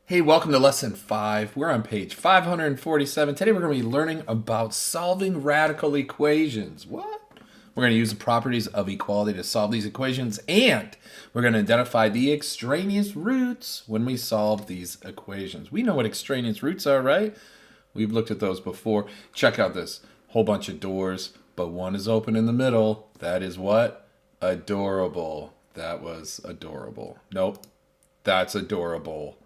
Hey, welcome to lesson 5. We're on page 547. Today we're going to be learning about solving radical equations. What? We're going to use the properties of equality to solve these equations, and we're going to identify the extraneous roots when we solve these equations. We know what extraneous roots are, right? We've looked at those before. Check out this. Whole bunch of doors, but one is open in the middle. That is what? Adorable. That was adorable. Nope. That's adorable.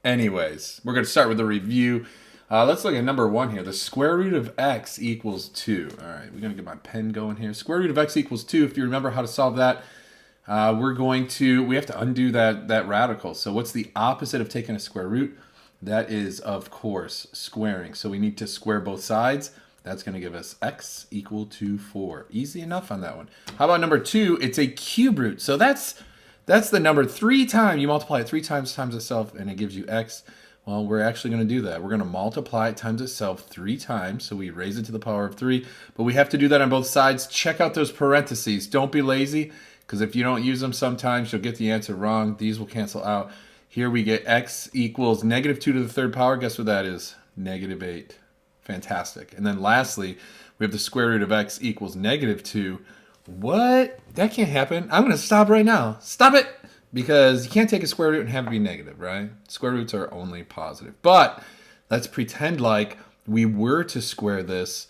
Anyways, we're going to start with the review. Let's look at number 1 here. The square root of x equals 2. All right, we're going to get my pen going here. Square root of x equals 2. If you remember how to solve that, we have to undo that radical. So what's the opposite of taking a square root? That is, of course, squaring. So we need to square both sides. That's going to give us x equal to 4. Easy enough on that one. How about number 2? It's a cube root. So that's the number 3 times. You multiply it 3 times itself, and it gives you x. Well, we're actually going to do that. We're going to multiply it times itself 3 times, so we raise it to the power of 3. But we have to do that on both sides. Check out those parentheses. Don't be lazy, because if you don't use them sometimes, you'll get the answer wrong. These will cancel out. Here we get x equals negative 2 to the 3rd power. Guess what that is? Negative 8. Fantastic. And then lastly, we have the square root of x equals negative 2. What? That can't happen. I'm going to stop right now. Stop it! Because you can't take a square root and have it be negative, right? Square roots are only positive. But let's pretend like we were to square this.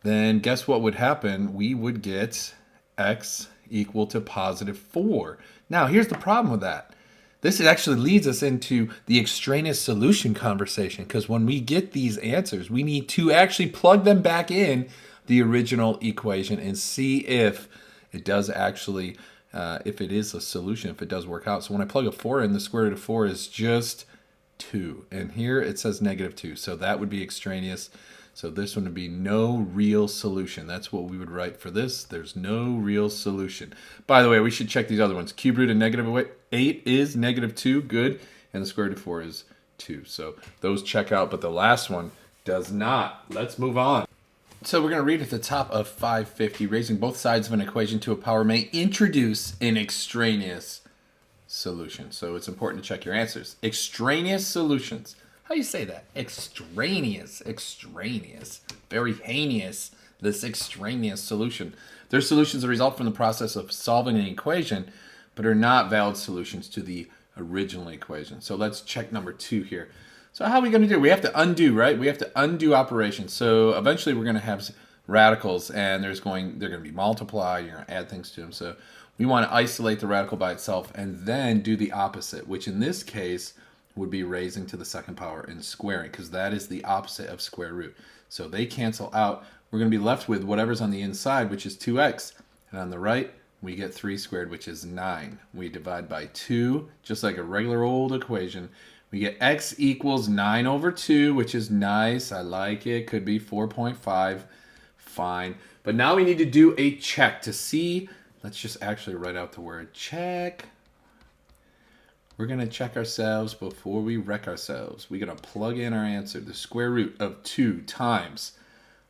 Then guess what would happen? We would get x equal to positive 4. Now, here's the problem with that. This actually leads us into the extraneous solution conversation, because when we get these answers, we need to actually plug them back in the original equation and see if it does actually, if it is a solution, if it does work out. So when I plug a 4 in, the square root of 4 is just 2. And here it says negative 2. So that would be extraneous. So this one would be no real solution. That's what we would write for this. There's no real solution. By the way, we should check these other ones. Cube root of negative 8 is negative 2. Good. And the square root of 4 is 2. So those check out, but the last one does not. Let's move on. So we're going to read at the top of 550, raising both sides of an equation to a power may introduce an extraneous solution. So it's important to check your answers. Extraneous solutions. How do you say that? Extraneous. Extraneous. Very heinous, this extraneous solution. Their solutions result from the process of solving an equation, but are not valid solutions to the original equation. So let's check number 2 here. So how are we going to do? We have to undo, right? We have to undo operations. So eventually we're going to have radicals, and they're going to be multiplied. You're going to add things to them. So we want to isolate the radical by itself and then do the opposite, which in this case would be raising to the 2nd power and squaring, because that is the opposite of square root. So they cancel out. We're going to be left with whatever's on the inside, which is 2x. And on the right, we get 3 squared, which is 9. We divide by 2, just like a regular old equation. We get x equals 9 over 2, which is nice. I like it. Could be 4.5. Fine. But now we need to do a check to see. Let's just actually write out the word check. We're going to check ourselves before we wreck ourselves. We're going to plug in our answer. The square root of 2 times.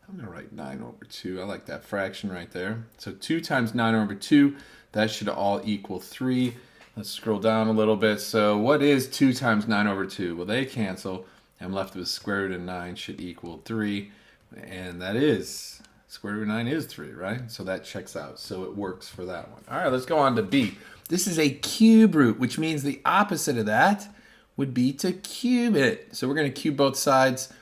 I'm going to write 9 over 2. I like that fraction right there. So 2 times 9 over 2. That should all equal 3. Let's scroll down a little bit. So what is 2 times 9 over 2? Well, they cancel. I'm left with square root of 9 should equal 3. And that is, square root of 9 is 3, right? So that checks out. So it works for that one. All right, let's go on to B. This is a cube root, which means the opposite of that would be to cube it. So we're going to cube both sides.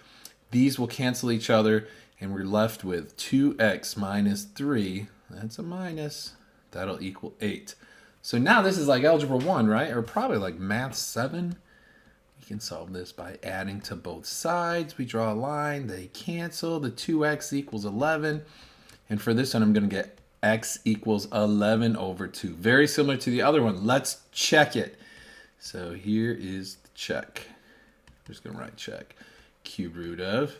These will cancel each other, and we're left with 2x minus 3. That's a minus. That'll equal 8. So now this is like Algebra 1, right? Or probably like Math 7. We can solve this by adding to both sides. We draw a line. They cancel. The 2x equals 11. And for this one, I'm going to get x equals 11 over 2. Very similar to the other one. Let's check it. So here is the check. I'm just going to write check. Cube root of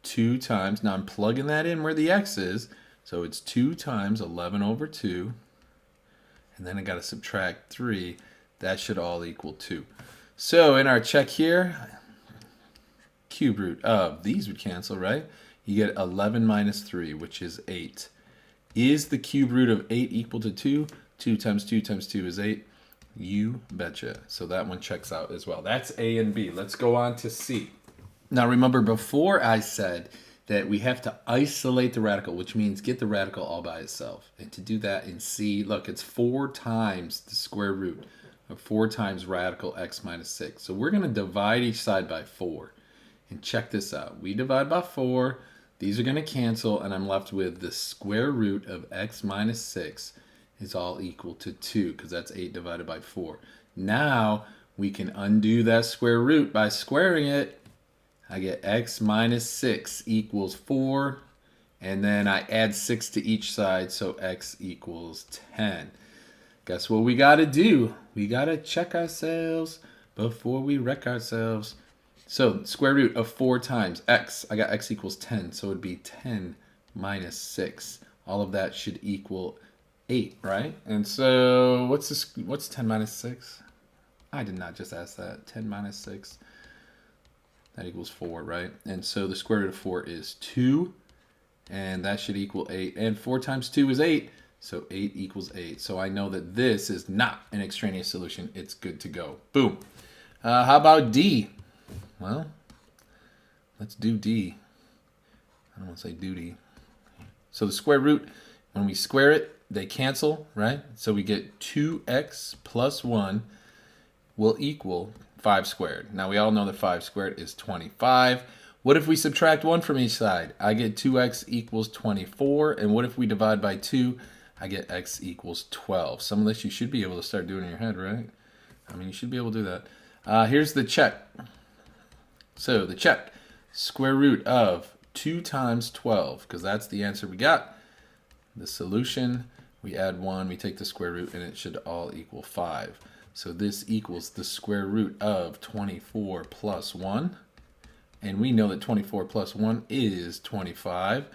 2 times. Now I'm plugging that in where the x is. So it's 2 times 11 over 2. And then I got to subtract 3. That should all equal 2. So in our check here, cube root of, these would cancel, right? You get 11 minus 3, which is 8. Is the cube root of 8 equal to 2? 2 times 2 times 2 is 8. You betcha. So that one checks out as well. That's A and B. Let's go on to C. Now remember, before I said that we have to isolate the radical, which means get the radical all by itself. And to do that in C, look, it's 4 times the square root of 4 times radical x minus 6. So we're going to divide each side by 4. And check this out. We divide by 4. These are going to cancel, and I'm left with the square root of x minus 6 is all equal to 2, because that's 8 divided by 4. Now we can undo that square root by squaring it. I get x minus 6 equals 4, and then I add 6 to each side, so x equals 10. Guess what we got to do? We got to check ourselves before we wreck ourselves. So square root of 4 times x, I got x equals 10, so it would be 10 minus 6. All of that should equal 8, right? And so what's 10 minus 6? I did not just ask that. 10 minus 6. That equals 4, right? And so the square root of 4 is 2, and that should equal 8. And 4 times 2 is 8, so 8 equals 8. So I know that this is not an extraneous solution. It's good to go. Boom. How about D? Well, let's do D. I don't want to say duty. So the square root, when we square it, they cancel, right? So we get 2x plus 1 will equal 5 squared. Now we all know that 5 squared is 25. What if we subtract 1 from each side? I get 2x equals 24. And what if we divide by 2? I get x equals 12. Some of this you should be able to start doing in your head, right? I mean, you should be able to do that. Here's the check. So the check, square root of 2 times 12, because that's the answer we got. The solution, we add 1, we take the square root, and it should all equal 5. So this equals the square root of 24 plus 1. And we know that 24 plus 1 is 25.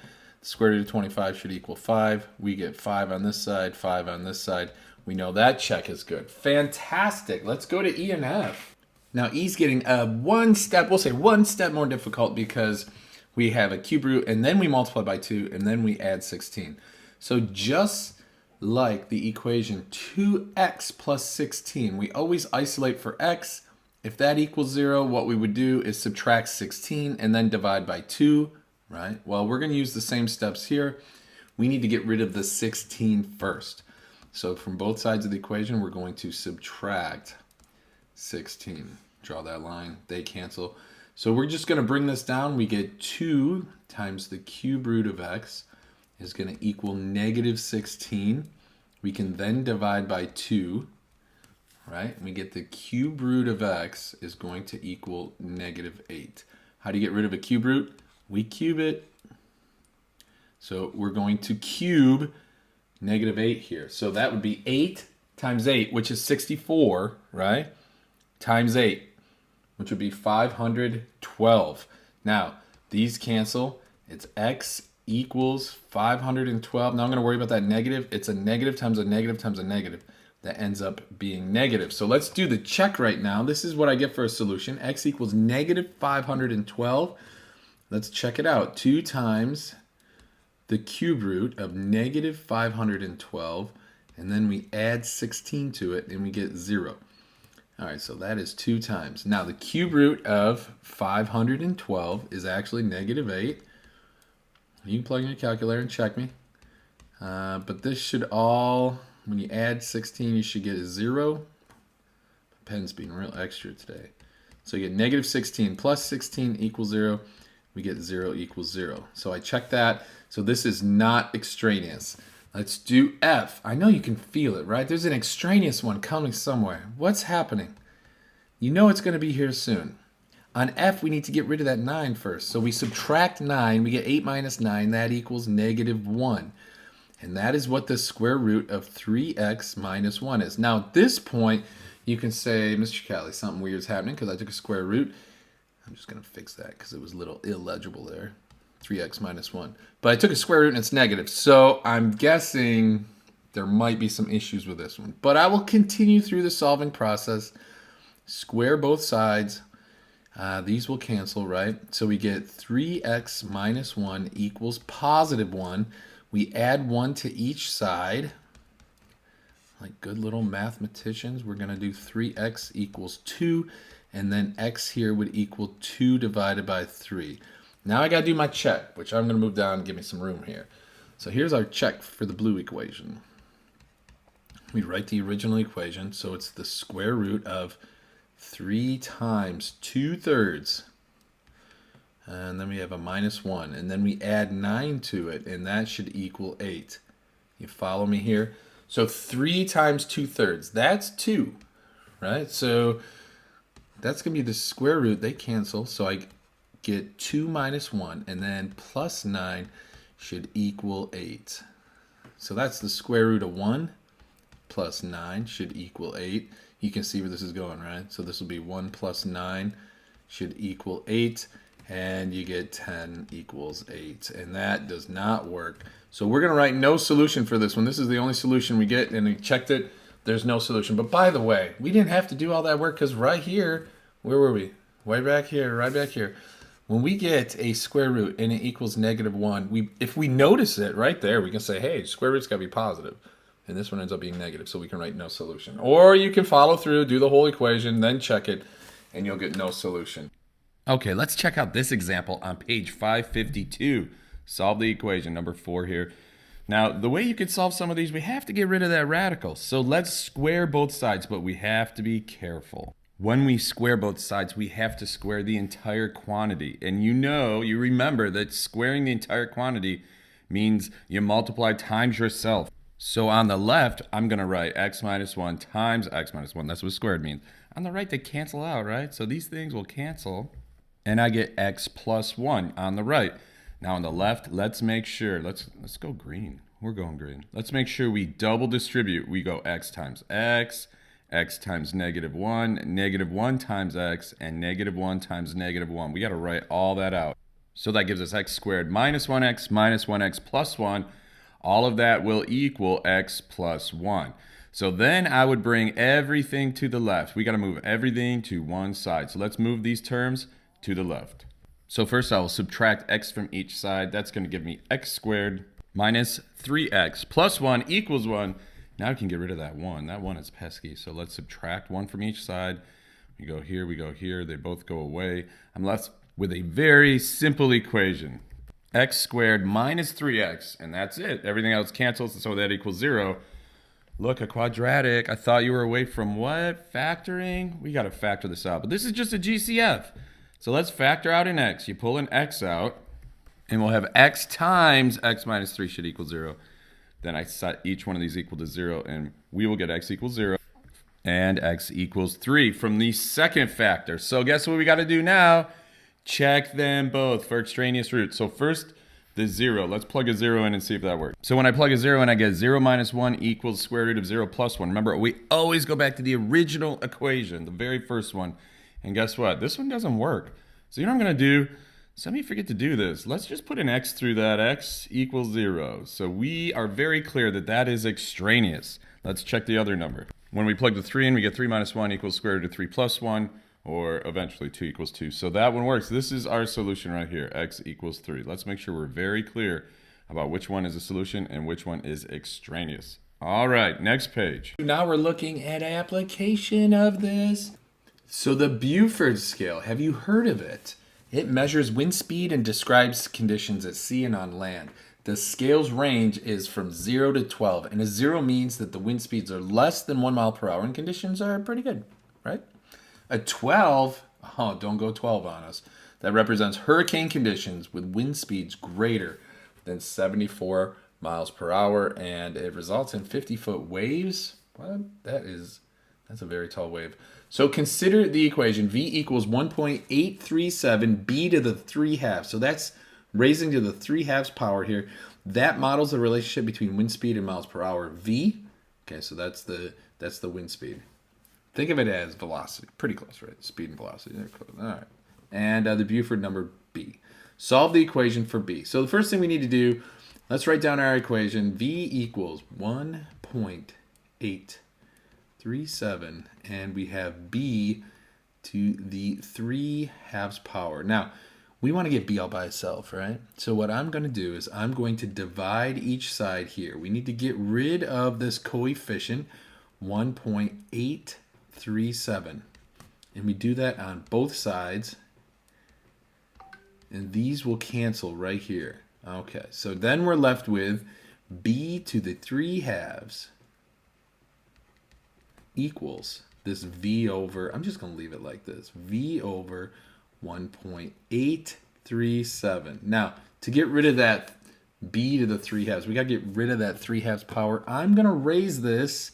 The square root of 25 should equal 5. We get 5 on this side, 5 on this side. We know that check is good. Fantastic. Let's go to E and F. Now E's getting one step more difficult, because we have a cube root, and then we multiply by 2, and then we add 16. So just like the equation 2x plus 16, we always isolate for x. If that equals 0, what we would do is subtract 16 and then divide by 2, right? Well, we're going to use the same steps here. We need to get rid of the 16 first. So from both sides of the equation, we're going to subtract 16. Draw that line. They cancel. So we're just going to bring this down. We get 2 times the cube root of x is going to equal negative 16. We can then divide by 2, right? We get the cube root of x is going to equal negative 8. How do you get rid of a cube root? We cube it. So we're going to cube negative 8 here. So that would be 8 times 8, which is 64, right? Times 8, which would be 512. Now, these cancel. It's x equals 512. Now I'm going to worry about that negative. It's a negative times a negative times a negative. That ends up being negative. So let's do the check right now. This is what I get for a solution. X equals negative 512. Let's check it out. 2 times the cube root of negative 512. And then we add 16 to it, and we get 0. All right, so that is 2 times. Now the cube root of 512 is actually negative 8. You can plug in your calculator and check me. But this should all, when you add 16, you should get a 0. The pen's being real extra today. So you get negative 16 plus 16 equals 0. We get 0 equals 0. So I check that. So this is not extraneous. Let's do F. I know you can feel it, right? There's an extraneous one coming somewhere. What's happening? You know it's going to be here soon. On F, we need to get rid of that 9 first. So we subtract 9. We get 8 minus 9. That equals negative 1. And that is what the square root of 3x minus 1 is. Now, at this point, you can say, Mr. Callie, something weird is happening because I took a square root. I'm just going to fix that because it was a little illegible there. 3x minus 1. But I took a square root and it's negative. So I'm guessing there might be some issues with this one. But I will continue through the solving process. Square both sides. These will cancel, right? So we get 3x minus 1 equals positive 1. We add 1 to each side. Like good little mathematicians, we're going to do 3x equals 2, and then x here would equal 2 divided by 3. Now I got to do my check, which I'm going to move down and give me some room here. So here's our check for the blue equation. We write the original equation, so it's the square root of 3 times 2/3. And then we have a minus 1, and then we add 9 to it, and that should equal 8. You follow me here? So 3 times 2/3, that's 2, right? So that's going to be the square root. They cancel, so I get 2 minus 1, and then plus 9 should equal 8. So that's the square root of 1 plus 9 should equal 8. You can see where this is going, right? So this will be 1 plus 9 should equal 8, and you get 10 equals 8. And that does not work. So we're going to write no solution for this one. This is the only solution we get, and we checked it. There's no solution. But by the way, we didn't have to do all that work because right here, where were we? Way back here, right back here. When we get a square root and it equals -1, if we notice it right there, we can say, hey, square root's got to be positive. And this one ends up being negative, so we can write no solution. Or you can follow through, do the whole equation, then check it, and you'll get no solution. Okay, let's check out this example on page 552. Solve the equation, number 4 here. Now, the way you can solve some of these, we have to get rid of that radical. So let's square both sides, but we have to be careful. When we square both sides, we have to square the entire quantity. And you remember that squaring the entire quantity means you multiply times yourself. So on the left, I'm going to write x minus 1 times x minus 1. That's what squared means. On the right, they cancel out, right? So these things will cancel. And I get x plus 1 on the right. Now on the left, let's make sure. Let's go green. We're going green. Let's make sure we double distribute. We go x times x times -1, -1 times x, and -1 times -1. We got to write all that out. So that gives us x squared minus 1x plus 1. All of that will equal x plus 1. So then I would bring everything to the left. We got to move everything to one side. So let's move these terms to the left. So first I will subtract x from each side. That's going to give me x squared minus 3x plus 1 equals 1. Now I can get rid of that 1. That 1 is pesky. So let's subtract 1 from each side. We go here, we go here. They both go away. I'm left with a very simple equation. X squared minus 3x, and that's it. Everything else cancels, so that equals 0. Look, a quadratic. I thought you were away from what? Factoring? We got to factor this out. But this is just a GCF. So let's factor out an x. You pull an x out, and we'll have x times x minus 3 should equal 0. Then I set each one of these equal to 0, and we will get x equals 0 and x equals 3 from the second factor. So guess what we got to do now? Check them both for extraneous roots. So first, the 0. Let's plug a 0 in and see if that works. So when I plug a 0 in, I get 0 minus 1 equals square root of 0 plus 1. Remember, we always go back to the original equation, the very first one. And guess what? This one doesn't work. So you know what I'm going to do? Some of you forget to do this. Let's just put an x through that. X equals 0. So we are very clear that that is extraneous. Let's check the other number. When we plug the 3 in, we get 3 minus 1 equals square root of 3 plus 1. Or eventually 2 equals 2. So that one works. This is our solution right here. X equals 3. Let's make sure we're very clear about which one is a solution and which one is extraneous. All right, next page. Now we're looking at application of this. So the Beaufort scale, have you heard of it? It measures wind speed and describes conditions at sea and on land. The scale's range is from 0 to 12, and a 0 means that the wind speeds are less than 1 mile per hour and conditions are pretty good, right? A 12, oh, don't go 12 on us. That represents hurricane conditions with wind speeds greater than 74 miles per hour, and it results in 50-foot waves. What? That's a very tall wave. So consider the equation V equals 1.837 b to the 3 halves. So that's raising to the 3 halves power here. That models the relationship between wind speed and miles per hour. V, okay, so that's the wind speed. Think of it as velocity. Pretty close, right? Speed and velocity. They're close. All right. And the Beaufort number B. Solve the equation for B. So the first thing we need to do, let's write down our equation. V equals 1.837. And we have B to the 3 halves power. Now, we want to get B all by itself, right? So what I'm going to do is I'm going to divide each side here. We need to get rid of this coefficient. 1.837. And we do that on both sides. And these will cancel right here. Okay, so then we're left with b to the 3 halves equals this v over, I'm just going to leave it like this, v over 1.837. Now, to get rid of that b to the 3 halves, we got to get rid of that 3 halves power. I'm going to raise this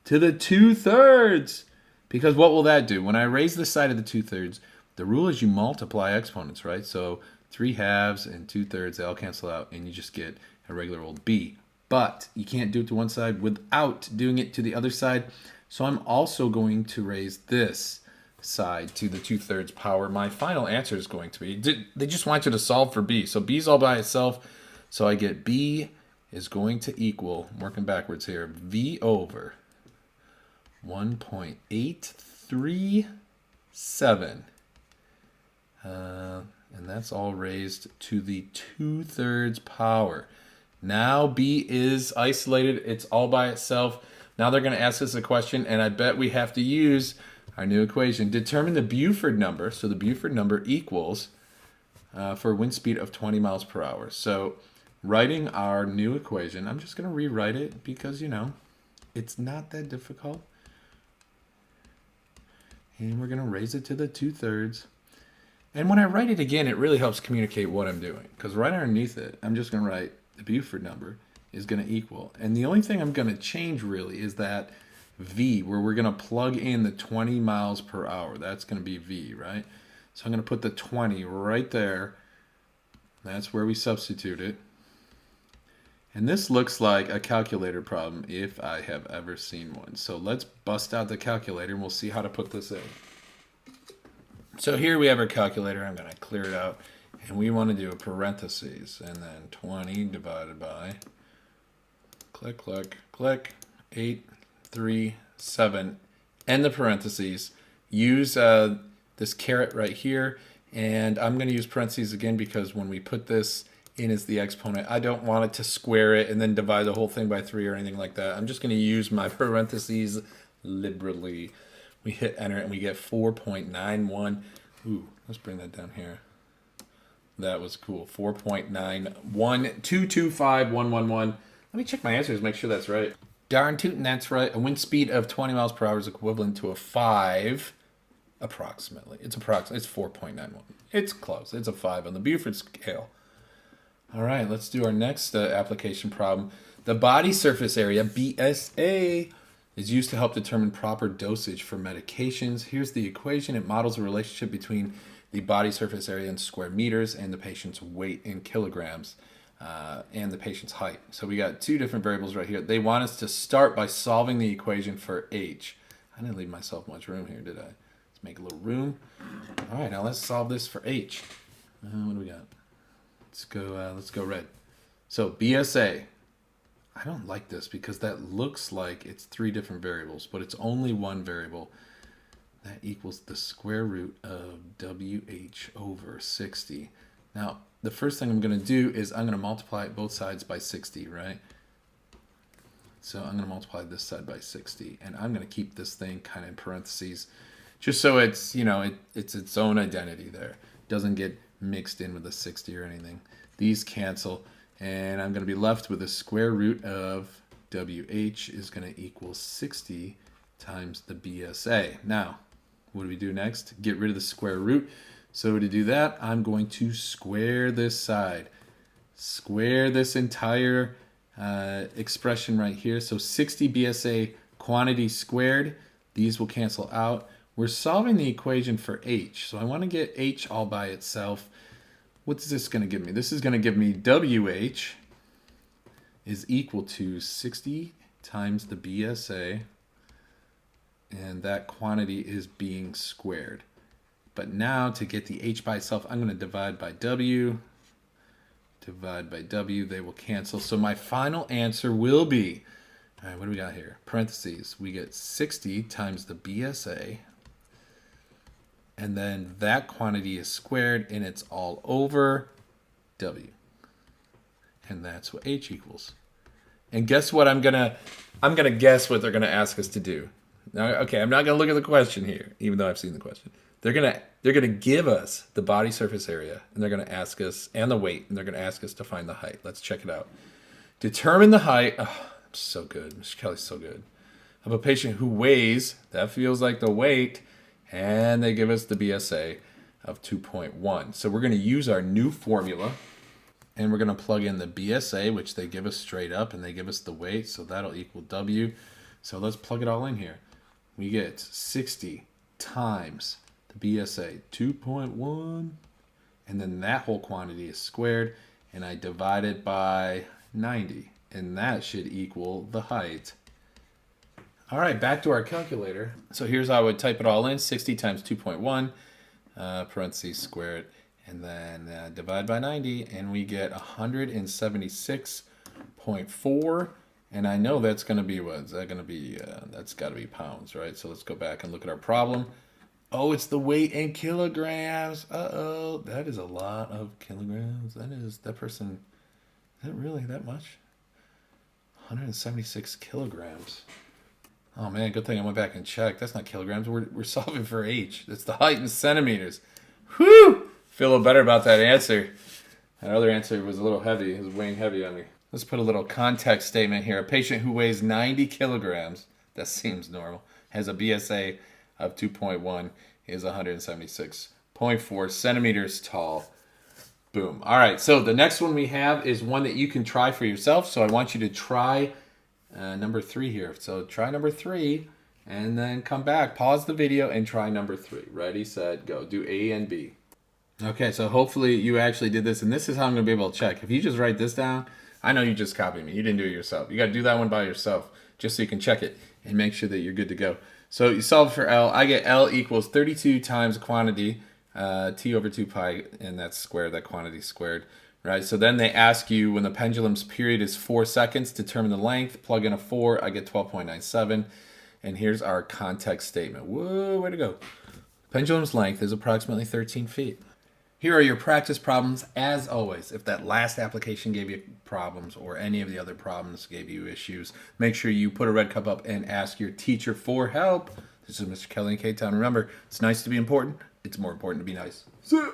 to the 2/3. Because what will that do? When I raise the side of the 2/3, the rule is you multiply exponents, right? So 3 halves and 2/3, they all cancel out, and you just get a regular old b. But you can't do it to one side without doing it to the other side. So I'm also going to raise this side to the 2/3 power. My final answer is going to be, they just want you to solve for b. So b's all by itself. So I get b is going to equal, I'm working backwards here, v over 1.837. And that's all raised to the 2/3 power. Now b is isolated. It's all by itself. Now they're going to ask us a question, and I bet we have to use our new equation. Determine the Beaufort number. So the Beaufort number equals, for a wind speed of 20 miles per hour. So writing our new equation, I'm just going to rewrite it because, you know, it's not that difficult. And we're going to raise it to the 2/3. And when I write it again, it really helps communicate what I'm doing. Because right underneath it, I'm just going to write the Beaufort number is going to equal. And the only thing I'm going to change really is that v, where we're going to plug in the 20 miles per hour. That's going to be v, right? So I'm going to put the 20 right there. That's where we substitute it. And this looks like a calculator problem if I have ever seen one. So let's bust out the calculator and we'll see how to put this in. So here we have our calculator. I'm going to clear it out. And we want to do a parentheses. And then 20 divided by, click, click, click, 8, 3, 7. End the parentheses. Use this caret right here. And I'm going to use parentheses again because when we put this in as the exponent, I don't want it to square it and then divide the whole thing by 3 or anything like that. I'm just going to use my parentheses liberally. We hit enter and we get 4.91. Ooh, let's bring that down here. That was cool. 4.9122511. Let me check my answers, make sure that's right. Darn tootin', that's right. A wind speed of 20 miles per hour is equivalent to a 5, approximately. It's 4.91. It's close. It's a 5 on the Beaufort scale. All right, let's do our next application problem. The body surface area, BSA, is used to help determine proper dosage for medications. Here's the equation. It models a relationship between the body surface area in square meters and the patient's weight in kilograms and the patient's height. So we got two different variables right here. They want us to start by solving the equation for H. I didn't leave myself much room here, did I? Let's make a little room. All right, now let's solve this for H. What do we got? Let's go red. So BSA. I don't like this because that looks like it's 3 different variables, but it's only one variable. That equals the square root of WH over 60. Now, the first thing I'm going to do is I'm going to multiply both sides by 60, right? So I'm going to multiply this side by 60, and I'm going to keep this thing kind of in parentheses, just so it's, you know, it's its own identity there. It doesn't get mixed in with the 60 or anything. These cancel. And I'm going to be left with the square root of WH is going to equal 60 times the BSA. Now, what do we do next? Get rid of the square root. So to do that, I'm going to square this side. Square this entire expression right here. So 60 BSA quantity squared. These will cancel out. We're solving the equation for H. So I want to get H all by itself. What's this going to give me? This is going to give me WH is equal to 60 times the BSA, and that quantity is being squared. But now to get the H by itself, I'm going to divide by W. Divide by W, they will cancel. So my final answer will be, all right, what do we got here? Parentheses, we get 60 times the BSA. And then that quantity is squared, and it's all over W. And that's what H equals. And guess what? I'm gonna guess what they're gonna ask us to do. Now, okay, I'm not gonna look at the question here, even though I've seen the question. They're gonna give us the body surface area, and they're gonna ask us, and the weight, and they're gonna ask us to find the height. Let's check it out. Determine the height. Oh, so good. Mr. Kelly's so good. Of a patient who weighs, that feels like the weight, and they give us the BSA of 2.1. So we're going to use our new formula, and we're going to plug in the BSA, which they give us straight up, and they give us the weight, so that'll equal W. So let's plug it all in here. We get 60 times the BSA, 2.1, and then that whole quantity is squared, and I divide it by 90, and that should equal the height. All right, back to our calculator. So here's how I would type it all in. 60 times 2.1, parentheses squared, and then divide by 90, and we get 176.4. And I know that's going to be, what is that going to be? That's got to be pounds, right? So let's go back and look at our problem. Oh, it's the weight in kilograms. Uh-oh, that is a lot of kilograms. That person, is that really that much? 176 kilograms. Oh man, good thing I went back and checked. That's not kilograms. We're solving for H. That's the height in centimeters. Whew! Feel a little better about that answer. That other answer was a little heavy. It was weighing heavy on me. Let's put a little context statement here. A patient who weighs 90 kilograms, that seems normal, has a BSA of 2.1, is 176.4 centimeters tall. Boom. All right, so the next one we have is one that you can try for yourself. So I want you to try number 3 here. So try number 3 and then come back, pause the video and try number 3. Ready, set, go. Do A and B. Okay, so hopefully you actually did this, and this is how I'm going to be able to check. If you just write this down, I know you just copied me. You didn't do it yourself. You got to do that one by yourself just so you can check it and make sure that you're good to go. So you solve for L. I get L equals 32 times quantity, T over 2 pi, and that's squared, that quantity squared. Right, so then they ask you when the pendulum's period is 4 seconds, determine the length, plug in a 4, I get 12.97. And here's our context statement. Whoa, way to go. Pendulum's length is approximately 13 feet. Here are your practice problems. As always, if that last application gave you problems or any of the other problems gave you issues, make sure you put a red cup up and ask your teacher for help. This is Mr. Kelly in K-Town. Remember, it's nice to be important. It's more important to be nice. See ya.